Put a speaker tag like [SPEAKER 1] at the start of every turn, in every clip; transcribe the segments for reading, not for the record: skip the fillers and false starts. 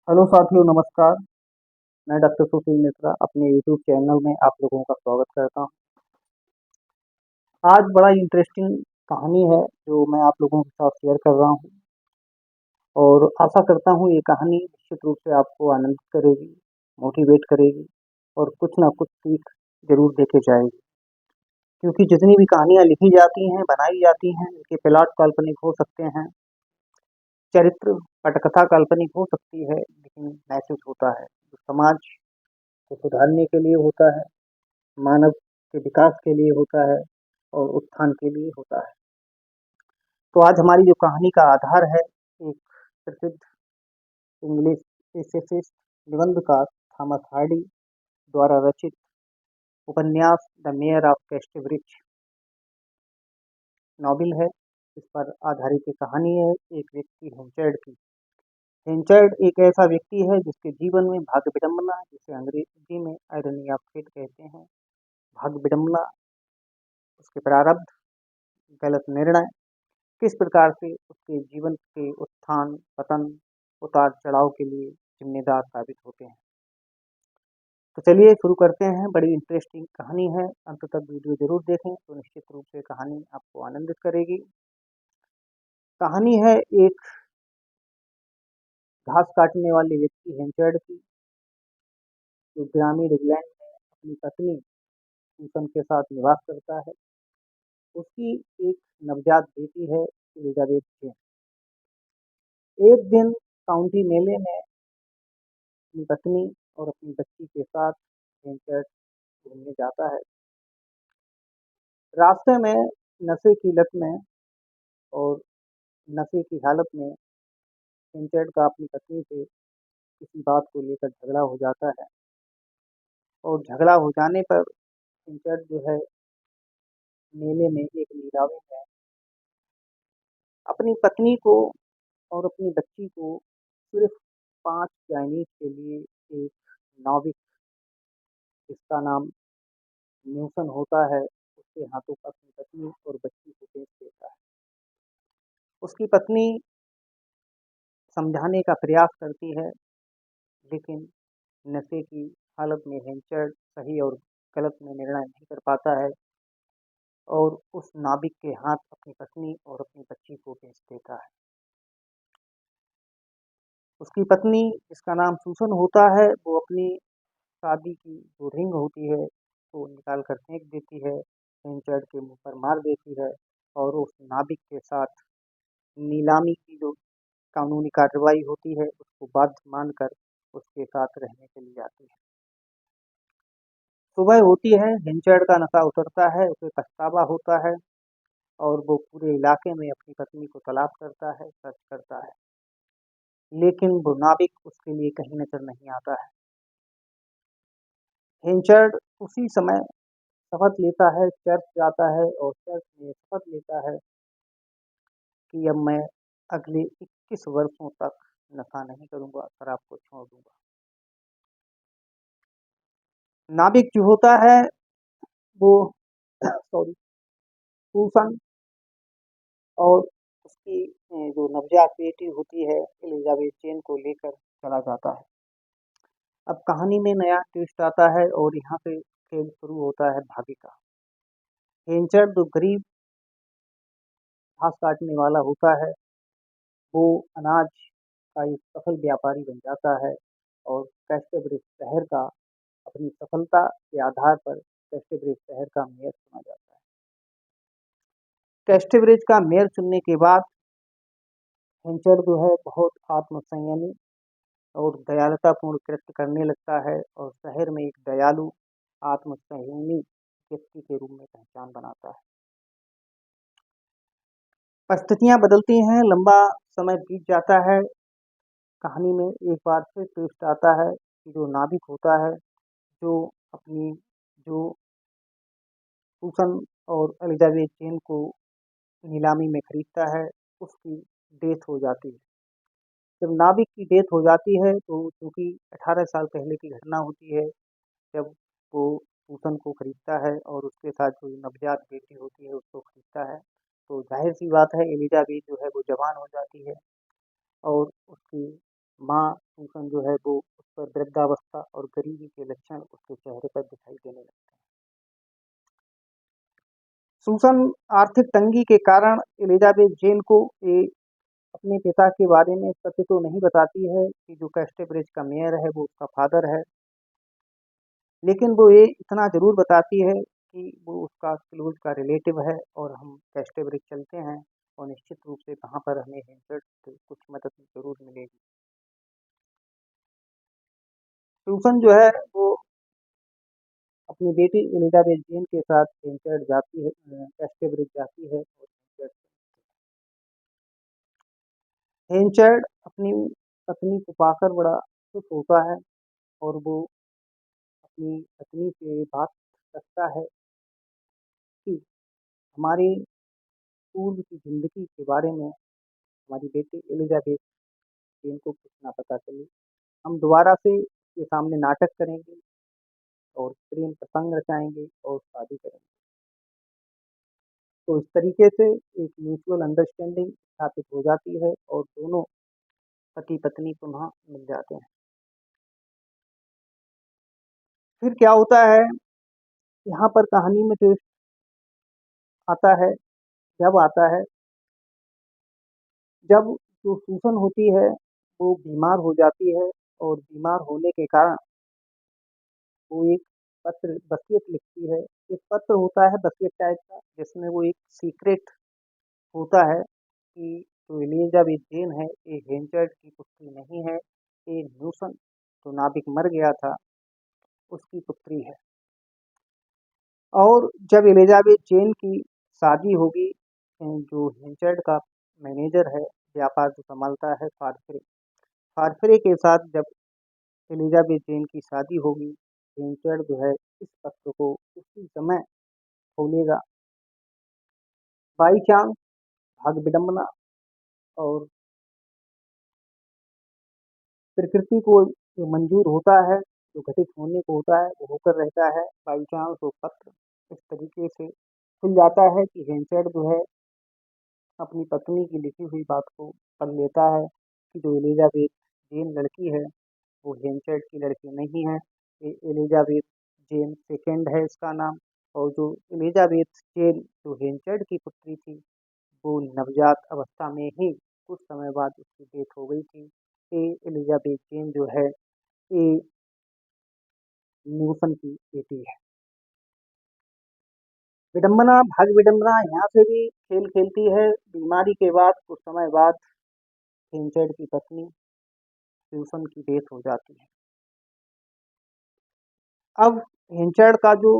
[SPEAKER 1] Hello साथियों, नमस्कार। मैं डॉक्टर सुशील मिश्रा अपने यूट्यूब चैनल में आप लोगों का स्वागत करता हूं। आज बड़ा इंटरेस्टिंग कहानी है जो मैं आप लोगों के साथ शेयर कर रहा हूं और आशा करता हूं ये कहानी निश्चित रूप से आपको आनंदित करेगी, मोटिवेट करेगी और कुछ ना कुछ सीख ज़रूर देके जाएगी। क्योंकि जितनी भी कहानियाँ लिखी जाती हैं, बनाई जाती हैं, इनके प्लॉट काल्पनिक हो सकते हैं, चरित्र पटकथा काल्पनिक हो सकती है, लेकिन मैसेज होता है जो समाज को सुधारने के लिए होता है, मानव के विकास के लिए होता है और उत्थान के लिए होता है। तो आज हमारी जो कहानी का आधार है, एक प्रसिद्ध इंग्लिश एसेसिस्ट निबंधकार थॉमस हार्डी द्वारा रचित उपन्यास द मेयर ऑफ कैस्टब्रिज नॉवेल है। इस पर आधारित ये कहानी है एक व्यक्ति हेंचर्ड की। हेंचर्ड एक ऐसा व्यक्ति है जिसके जीवन में भाग्य विडंबना, जिसे अंग्रेजी में आयरनी ऑफ फेट कहते हैं, भाग्य विडंबना, उसके प्रारब्ध, गलत निर्णय किस प्रकार से उसके जीवन के उत्थान, पतन, उतार-चढ़ाव के लिए ज़िम्मेदार साबित होते हैं। तो चलिए शुरू करते हैं। बड़ी इंटरेस्टिंग कहानी है, अंत तक वीडियो ज़रूर देखें तो निश्चित रूप से कहानी आपको आनंदित करेगी। कहानी है एक घास काटने वाले व्यक्ति हेंचर्ड की, जो ग्रामीण इंग्लैंड में अपनी पत्नी सूसन के साथ निवास करता है। उसकी एक नवजात बेटी है एलिजाबेथ जेन। एक दिन काउंटी मेले में अपनी पत्नी और अपनी बच्ची के साथ हेंचर्ड घूमने जाता है। रास्ते में नशे की लत में और नशे की हालत में हेंचर्ड का अपनी पत्नी से किसी बात को लेकर झगड़ा हो जाता है और झगड़ा हो जाने पर हेंचर्ड जो है मेले में एक नीलामी में अपनी पत्नी को और अपनी बच्ची को सिर्फ 5 चाइनीज के लिए एक नाविक जिसका नाम न्यूसन होता है, उसके हाथों अपनी पत्नी और बच्ची को बेच देता है। उसकी पत्नी समझाने का प्रयास करती है, लेकिन नशे की हालत में हेंचर्ड सही और गलत में निर्णय नहीं कर पाता है और उस नाविक के हाथ अपनी पत्नी और अपनी बच्ची को बेच देता है। उसकी पत्नी, जिसका नाम सूसन होता है, वो अपनी शादी की जो रिंग होती है वो निकाल कर फेंक देती है, हेंचर्ड के मुंह पर मार देती है और उस नाविक के साथ नीलामी की जो कानूनी कार्रवाई होती है उसको बाध्य मानकर उसके साथ रहने के लिए जाती है। सुबह होती है, हेंचर्ड का नशा उतरता है, उसे पछतावा होता है और वो पूरे इलाके में अपनी पत्नी को तलाश करता है, सर्च करता है, लेकिन वो नाविक उसके लिए कहीं नजर नहीं आता है। हेंचर्ड उसी समय शपथ लेता है, चर्च जाता है और चर्च में शपथ लेता है कि अब मैं अगले 21 वर्षों तक नशा नहीं करूंगा, शराब को छोड़ दूंगा। नाविक जो होता है वो सॉरी सूसन और उसकी जो नवजात बेटी होती है एलिजाबेथ जेन को लेकर चला जाता है। अब कहानी में नया ट्विस्ट आता है और यहाँ से खेल शुरू होता है भाग्य का। हेंचर जो गरीब घास काटने वाला होता है, वो अनाज का एक सफल व्यापारी बन जाता है और कैस्टेब्रिज शहर का अपनी सफलता के आधार पर कैस्टेब्रिज शहर का मेयर चुना जाता है। कैस्टेब्रिज का मेयर चुनने के बाद हेंचर जो है बहुत आत्मसंयमी और दयालुतापूर्ण कृत्य करने लगता है और शहर में एक दयालु आत्मसंयमी व्यक्ति के रूप में पहचान बनाता है। परिस्थितियां बदलती हैं, लंबा समय बीत जाता है। कहानी में एक बार फिर ट्विस्ट आता है कि जो नाविक होता है, जो अपनी जो सूसन और एलिजाबेथ जेन को नीलामी में खरीदता है, उसकी डेथ हो जाती है। जब नाविक की डेथ हो जाती है तो चूँकि 18 साल पहले की घटना होती है, जब वो सूसन को खरीदता है और उसके साथ जो नवजात बेटी होती है उसको खरीदता है, तो ज़ाहिर-सी बात है एलिजाबेथ जो है वो जवान हो जाती है और उसकी माँ सूसन जो है वो उस पर वृद्धावस्था और गरीबी के लक्षण उसके चेहरे पर दिखाई देने लगते हैं। सूसन आर्थिक तंगी के कारण एलिजाबेथ जेन को अपने पिता के बारे में सत्य तो नहीं बताती है कि जो कैस्टेब्रिज का मेयर है वो उसका फादर है, लेकिन वो ये इतना ज़रूर बताती है कि वो उसका क्लोज़ का रिलेटिव है और हम कैस्टेब्रिज चलते हैं और निश्चित रूप से वहाँ पर हमें हेमचर्च से कुछ मदद ज़रूर मिलेगी। सूसन जो है वो अपनी बेटी एलिजाबेथ जेन के साथ हेमचर्च जाती है, कैस्टेब्रिज जाती है और हेमचर्च अपनी पत्नी को पाकर बड़ा खुश होता है और वो अपनी पत्नी से बात करता है कि हमारी पूर्व की ज़िंदगी के बारे में हमारी बेटी एलिजाबेथ जेन को कुछ ना पता चले। हम दोबारा से इसके सामने नाटक करेंगे और प्रेम प्रसंग रचाएँगे और शादी करेंगे। तो इस तरीके से एक म्यूचुअल अंडरस्टैंडिंग स्थापित हो जाती है और दोनों पति-पत्नी पुनः मिल जाते हैं। फिर क्या होता है, यहाँ पर कहानी में ट्विस्ट आता है, जब आता है, जब जो सूसन होती है, वो बीमार हो जाती है और बीमार होने के कारण वो एक पत्र वसीयत लिखती है। एक पत्र होता है वसीयत टाइप का, जिसमें वो एक सीक्रेट होता है कि जो एलिज़ाबेथ जेन है, ये हेंचर्ड की पुत्री नहीं है, ये न्यूसन जो नाविक मर गया था, उसकी पुत्री है। और जब एलिज़ाबेथ जेन की शादी होगी जो हेंचर्ड का मैनेजर है, व्यापार जो सँभालता है फारफ्रे, फारफ्रे के साथ जब एलिज़ाबेथ जेन की शादी होगी, हेंचर्ड जो है इस पत्र को उसी समय खोलेगा। बाई चांस भाग्य विडंबना और प्रकृति को जो मंजूर होता है, जो घटित होने को होता है, वो होकर रहता है। बाई चांस वो पत्र इस तरीके से खुल जाता है कि हेमचंद जो है अपनी पत्नी की लिखी हुई बात को पढ़ लेता है कि जो एलिजाबेथ जेन लड़की है, वो हेमचंद की लड़की नहीं है। ये एलिजाबेथ जेन सेकेंड है इसका नाम। और जो एलिजाबेथ जेन जो हेमचंद की पुत्री थी, वो नवजात अवस्था में ही कुछ समय बाद उसकी डेथ हो गई थी। ये एलिजाबेथ जेन जो है ये न्यूटन की बेटी है। विडंबना भाग्य विडंबना यहाँ से भी खेल खेलती है। बीमारी के बाद कुछ समय बाद हेमचंद की पत्नी न्यूटन की डेथ हो जाती है। अब हेमचंद का जो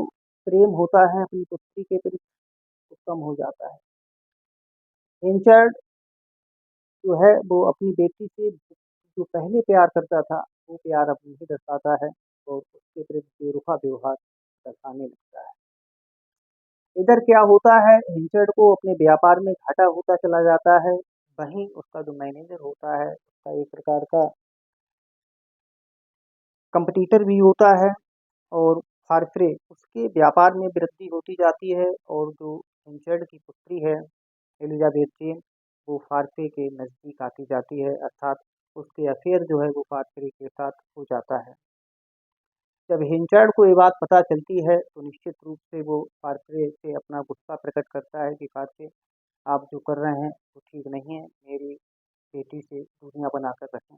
[SPEAKER 1] प्रेम होता है अपनी पुत्री के प्रति वो कम हो जाता है। हेमचंद जो है वो अपनी बेटी से जो पहले प्यार करता था वो प्यार अब नहीं दर्शाता है और उसके प्रति बेरुखा व्यवहार दर्शाने लगता है। इधर क्या होता है, हिंचड़ को अपने व्यापार में घाटा होता चला जाता है। वहीं उसका जो मैनेजर होता है, उसका एक प्रकार का कंपटीटर भी होता है और फारफ्रे उसके व्यापार में वृद्धि होती जाती है और जो हिंचड़ की पुत्री है एलिजाबेथ जेन, वो फारफ्रे के नज़दीक आती जाती है, अर्थात उसके अफेयर जो है वो फारफ्रे के साथ हो जाता है। जब हिंचड़ को ये बात पता चलती है तो निश्चित रूप से वो फारफ्रे से अपना गुस्सा प्रकट करता है कि फारफ्रे आप जो कर रहे हैं वो ठीक नहीं है, मेरी बेटी से दूरियां बनाकर रखें।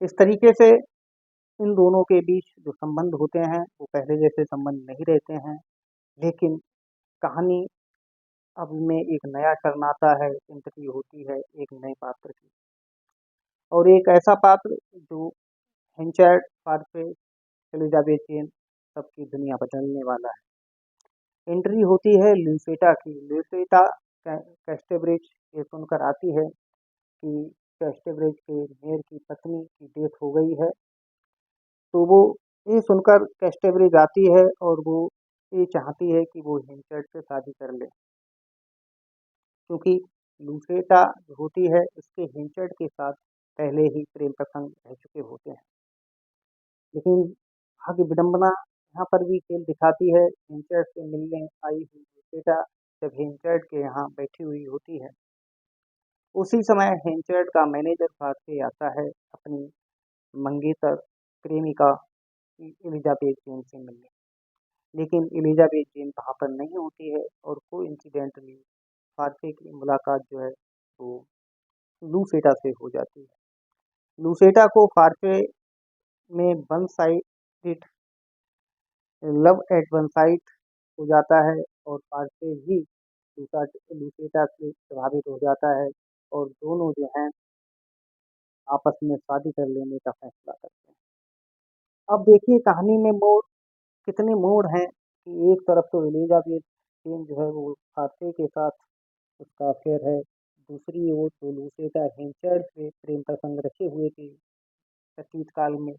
[SPEAKER 1] इस तरीके से इन दोनों के बीच जो संबंध होते हैं वो पहले जैसे संबंध नहीं रहते हैं, लेकिन कहानी अब में एक नया टर्न आता है, एंट्री होती है एक नए पात्र की और एक ऐसा पात्र जो हेंचर्ड फारफे एलिजाबेथ जेन सबकी दुनिया बदलने वाला है। एंट्री होती है लुसेटा की। लुसेटा कैस्टेब्रिज ये सुनकर आती है कि कैस्टेब्रिज के मेयर की पत्नी की डेथ हो गई है, तो वो ये सुनकर कैस्टेब्रिज आती है और वो ये चाहती है कि वो हिंचर्ड से शादी कर ले, क्योंकि लूसेटा जो होती है इसके हिंचर्ड के साथ पहले ही प्रेम प्रसंग रह चुके होते हैं। लेकिन भाग्य विडंबना यहाँ पर भी खेल दिखाती है। हिंचर्ड से मिलने आई हुई लूसेटा जब हिंचर्ड के यहाँ बैठी हुई होती है उसी समय हेंचर्ड का मैनेजर भाग के आता है अपनी मंगेतर प्रेमिका एलिजाबेथ जेन से मिलने। लेकिन एलिजाबेथ जेन वहाँ पर नहीं होती है और कोइंसिडेंटली फार्फे की मुलाकात जो है वो लूसेटा से हो जाती है। लूसेटा को फार्फे में one sided love at one side हो जाता है और फार्फे भी लूसेटा से प्रभावित हो जाता है और दोनों जो हैं आपस में शादी कर लेने का फैसला करते हैं। अब देखिए कहानी में मोड़ कितने मोड़ हैं कि एक तरफ तो एलिजाबेथ जेन जो है वो फार्फे के साथ उसका अफेयर है, दूसरी ओर तो लूसेटा हेंचर्ड से प्रेम प्रसंग रचे हुए थे अतीत काल में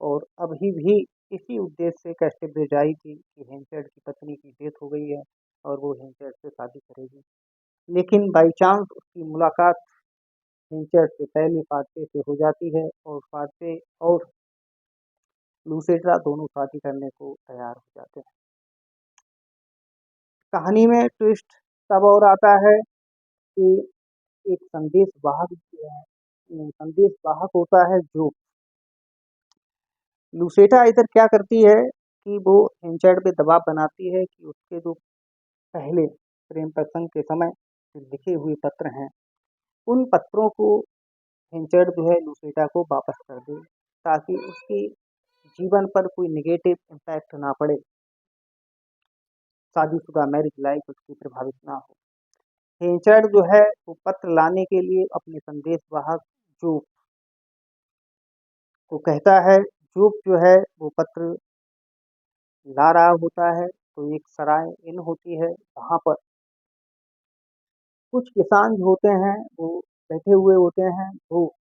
[SPEAKER 1] और अभी भी इसी उद्देश्य से कैस्टेब्रिज आई थी कि हेंचर्ड की पत्नी की डेथ हो गई है और वो हेंचर्ड से शादी करेगी। लेकिन बाई चांस उसकी मुलाकात हेंचर्ड से पहले फारसे से हो जाती है और फारसे और लूसेटा दोनों शादी करने को तैयार हो जाते हैं। कहानी में ट्विस्ट तब और आता है कि एक संदेश वाहक होता है जो लूसेटा इधर क्या करती है कि वो हेंचर्ड पे दबाव बनाती है कि उसके जो पहले प्रेम प्रसंग के समय जो लिखे हुए पत्र हैं उन पत्रों को हेंचर्ड जो है लूसेटा को वापस कर दे ताकि उसकी जीवन पर कोई नेगेटिव इम्पैक्ट ना पड़े, शादीशुदा मैरिज लाइफ उसकी प्रभावित ना हो। हेंचर्ड जो है वो पत्र लाने के लिए अपने संदेश वाहक जो को कहता है, जोक जो है वो पत्र ला रहा होता है तो एक सराय इन होती है, वहाँ पर कुछ किसान जो होते हैं वो बैठे हुए होते हैं, वो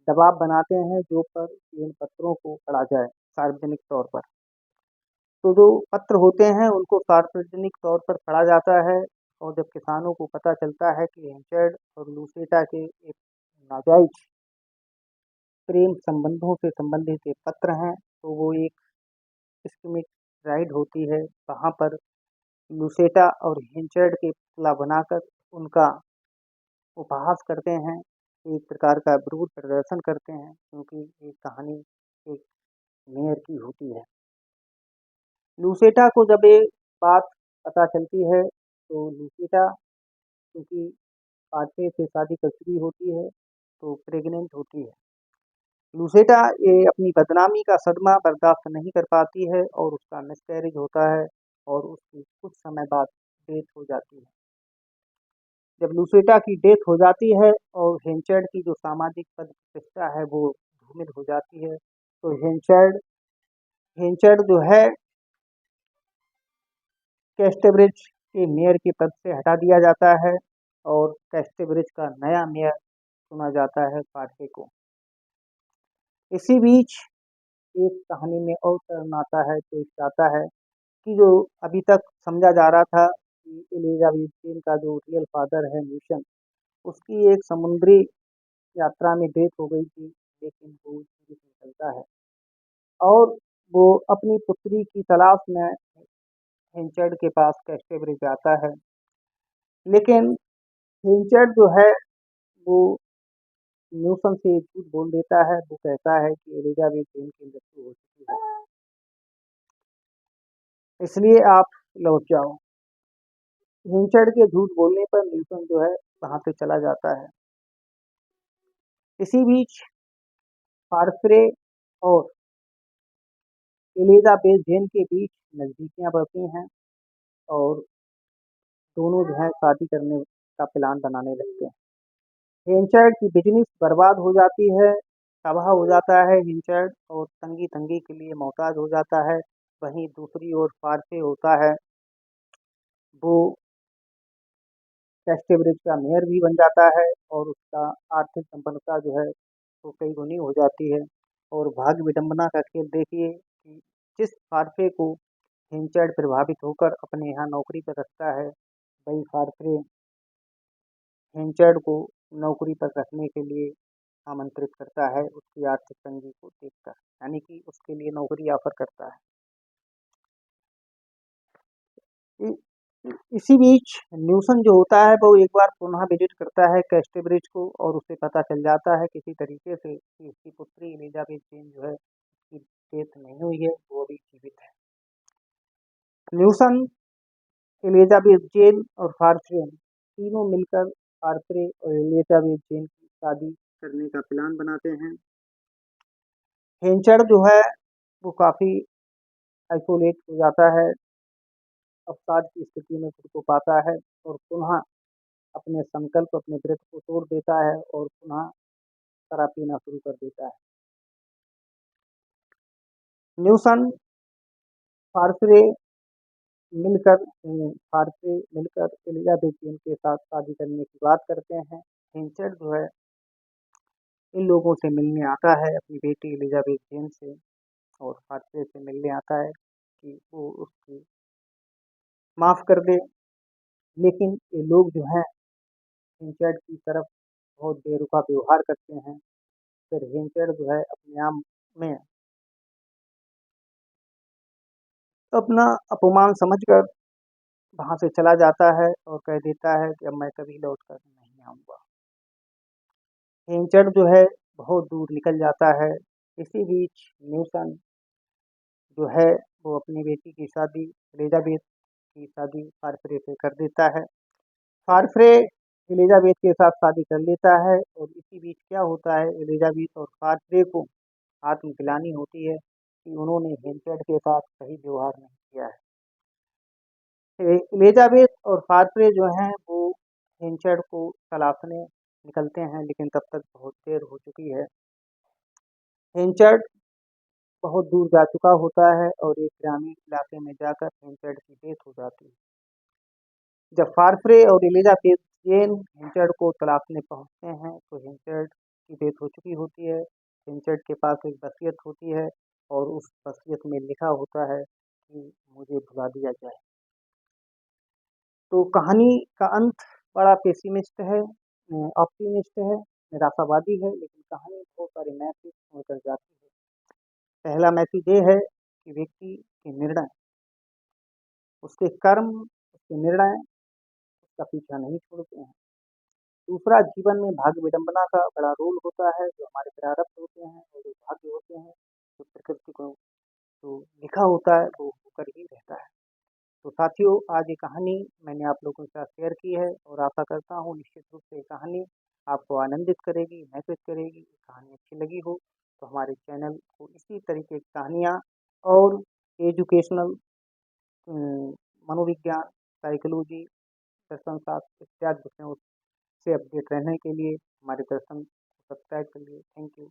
[SPEAKER 1] दबाव बनाते हैं जो पर कि इन पत्रों को पढ़ा जाए सार्वजनिक तौर पर। तो जो पत्र होते हैं उनको सार्वजनिक तौर पर पढ़ा जाता है और जब किसानों को पता चलता है कि हेंचर्ड और लूसेटा के एक नाजायज प्रेम संबंधों से संबंधित ये पत्र हैं, तो वो एक स्कीमिक राइड होती है, वहाँ पर लूसेटा और हेंचर्ड के पुतला बनाकर उनका उपहास करते हैं, एक प्रकार का क्रूर प्रदर्शन करते हैं क्योंकि ये कहानी एक मेयर की होती है। लूसेटा को जब ये बात पता चलती है तो लूसेटा क्योंकि फारसे से शादी कर चुकी होती है तो प्रेग्नेंट होती है। लूसेटा ये अपनी बदनामी का सदमा बर्दाश्त नहीं कर पाती है और उसका मिसकैरेज होता है और उसकी कुछ समय बाद डेथ हो जाती है। जब लूसेटा की डेथ हो जाती है और हेंचर्ड की जो सामाजिक पद प्रतिष्ठा है वो धूमिल हो जाती है, तो हेंचर्ड हेंचर्ड जो है कैस्टेब्रिज के मेयर के पद से हटा दिया जाता है और कैस्टेब्रिज का नया मेयर चुना जाता है फारसे को। इसी बीच एक कहानी में और टर्न आता है तो एक आता है कि जो अभी तक समझा जा रहा था कि एलिजाबेथ जेन का जो रियल फादर है न्यूटन, उसकी एक समुद्री यात्रा में डेथ हो गई थी, लेकिन वो जीवित निकलता है और वो अपनी पुत्री की तलाश में हेंचर्ड के पास कैस्टेब्रिज आता है। लेकिन हेंचर्ड जो है वो न्यूसन से झूठ बोल देता है, वो कहता है कि एलिजाबेथ जेन की मृत्यु हो चुकी है, इसलिए आप लौट जाओ। हिंचड़ के झूठ बोलने पर न्यूटन जो है वहाँ से चला जाता है। इसी बीच फारफ्रे और एलिजाबेथ जेन के बीच नज़दीकियाँ बढ़ती हैं और दोनों जो है शादी करने का प्लान बनाने लगते हैं। हिंचर्ड की बिजनेस बर्बाद हो जाती है, तबाह हो जाता है हिंचर्ड और तंगी तंगी के लिए मोहताज हो जाता है। वहीं दूसरी ओर फारसे होता है, वो कैस्टेब्रिज का मेयर भी बन जाता है और उसका आर्थिक संपन्नता जो है वो कई गुनी हो जाती है। और भाग्य विडंबना का खेल देखिए कि जिस फारसे को हिंचर्ड प्रभावित होकर अपने यहाँ नौकरी पर रखता है, वही फारसे हिंचर्ड को नौकरी पर रखने के लिए आमंत्रित करता है उसकी आर्थिक तंगी को देखकर, यानी कि उसके लिए नौकरी ऑफर करता है। इसी बीच न्यूसन जो होता है वो एक बार पुनः विजिट करता है कैस्टेब्रिज को और उसे पता चल जाता है किसी तरीके से कि उसकी पुत्री एलिजाबेथ जेन जो है उसकी डेथ नहीं हुई है, वो अभी जीवित है। न्यूसन, एलिजाबेथ जेन और फार्चून तीनों मिलकर फार्चरे और एलिजाबेथ जेन की शादी करने का प्लान बनाते हैं। हेंचर जो है वो काफ़ी आइसोलेट हो जाता है, अवसाद की स्थिति में खुद को पाता है और पुनः अपने संकल्प, अपने व्रत को तोड़ देता है और पुनः शराब पीना शुरू कर देता है। न्यूसन फार्फरे मिलकर एलिजाबेथ जेन के साथ शादी करने की बात करते हैं। हेंचर जो है इन लोगों से मिलने आता है अपनी बेटी एलिजाबेथ जेन से और फार्फरे से मिलने आता है कि वो उसकी माफ़ कर दे, लेकिन ये लोग जो हैं हेंचर की तरफ बहुत बेरुखा व्यवहार करते हैं। फिर हेंचर जो है अपने आप में अपना अपमान समझकर वहाँ से चला जाता है और कह देता है कि अब मैं कभी लौट कर नहीं आऊँगा। हेंचर जो है बहुत दूर निकल जाता है। इसी बीच न्यूटन जो है वो अपनी बेटी की शादी एलिजाबेथ की शादी फारफ्रे से कर देता है। फारफ्रे एलिजाबेथ के साथ शादी कर लेता है और इसी बीच क्या होता है एलिजाबेथ और फारफ्रे को आत्मग्लानि होती है कि उन्होंने हेंचर के साथ सही व्यवहार नहीं किया है। एलिजाबेथ और फारफ्रे जो हैं वो हेंचर को तलाशने निकलते हैं लेकिन तब तक बहुत देर हो चुकी है। हेंचर बहुत दूर जा चुका होता है और एक ग्रामीण इलाके में जाकर हेंचर की डेथ हो जाती है। जब फारफ्रे और एलिजाबेथ जेन हेंचर को तलाशने पहुंचते हैं तो हेंचर की डेथ हो चुकी होती है। हेंचर के पास एक वसीयत होती है और उस वसीयत में लिखा होता है कि मुझे भुला दिया जाए। तो कहानी का अंत बड़ा पेसिमिस्ट है, ऑप्टिमिस्ट है, निराशावादी है, लेकिन कहानी में बहुत सारे मैसेज छोड़कर जाती है। पहला मैसेज ये है कि व्यक्ति के निर्णय, उसके कर्म, उसके निर्णय उसका पीछा नहीं छोड़ते हैं। दूसरा, जीवन में भाग्य विडंबना का बड़ा रोल होता है, जो हमारे प्रारब्ध होते हैं और जो भाग्य होते हैं, जो प्रकृति को जो लिखा होता है वो होकर ही रहता है। तो साथियों, आज ये कहानी मैंने आप लोगों के साथ शेयर की है और आशा करता हूँ निश्चित रूप से ये कहानी आपको आनंदित करेगी, महसूस करेगी। कहानी अच्छी लगी हो तो हमारे चैनल को इसी तरीके की कहानियाँ और एजुकेशनल, मनोविज्ञान, साइकोलॉजी, दर्शन शास्त्र इत्यादि विषयों से अपडेट रहने के लिए हमारे दर्शन को सब्सक्राइब करिए। Thank you.